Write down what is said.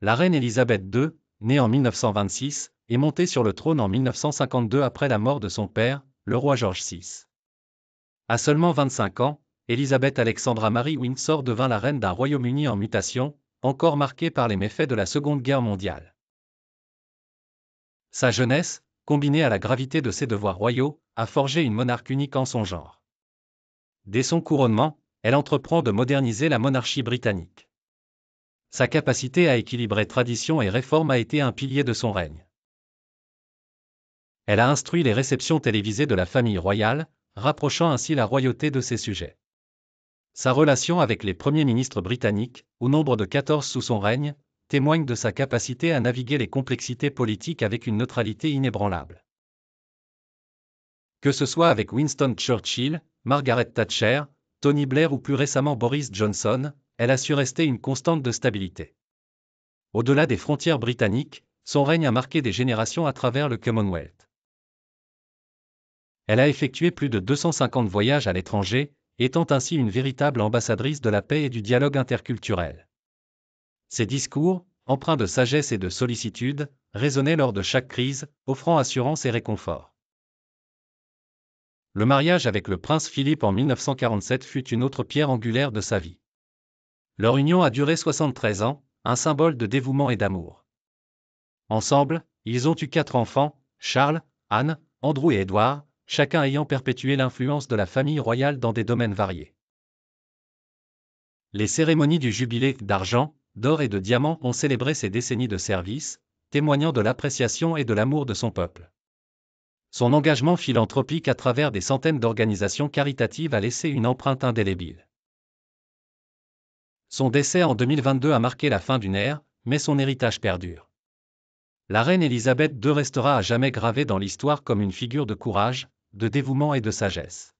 La reine Élisabeth II, née en 1926, est montée sur le trône en 1952 après la mort de son père, le roi George VI. À seulement 25 ans, Élisabeth Alexandra Marie Windsor devint la reine d'un Royaume-Uni en mutation, encore marqué par les méfaits de la Seconde Guerre mondiale. Sa jeunesse, combinée à la gravité de ses devoirs royaux, a forgé une monarque unique en son genre. Dès son couronnement, elle entreprend de moderniser la monarchie britannique. Sa capacité à équilibrer tradition et réforme a été un pilier de son règne. Elle a instruit les réceptions télévisées de la famille royale, rapprochant ainsi la royauté de ses sujets. Sa relation avec les premiers ministres britanniques, au nombre de 14 sous son règne, témoigne de sa capacité à naviguer les complexités politiques avec une neutralité inébranlable. Que ce soit avec Winston Churchill, Margaret Thatcher, Tony Blair ou plus récemment Boris Johnson, elle a su rester une constante de stabilité. Au-delà des frontières britanniques, son règne a marqué des générations à travers le Commonwealth. Elle a effectué plus de 250 voyages à l'étranger, étant ainsi une véritable ambassadrice de la paix et du dialogue interculturel. Ses discours, empreints de sagesse et de sollicitude, résonnaient lors de chaque crise, offrant assurance et réconfort. Le mariage avec le prince Philippe en 1947 fut une autre pierre angulaire de sa vie. Leur union a duré 73 ans, un symbole de dévouement et d'amour. Ensemble, ils ont eu 4 enfants, Charles, Anne, Andrew et Edward, chacun ayant perpétué l'influence de la famille royale dans des domaines variés. Les cérémonies du jubilé d'argent, d'or et de diamant ont célébré ces décennies de service, témoignant de l'appréciation et de l'amour de son peuple. Son engagement philanthropique à travers des centaines d'organisations caritatives a laissé une empreinte indélébile. Son décès en 2022 a marqué la fin d'une ère, mais son héritage perdure. La reine Élisabeth II restera à jamais gravée dans l'histoire comme une figure de courage, de dévouement et de sagesse.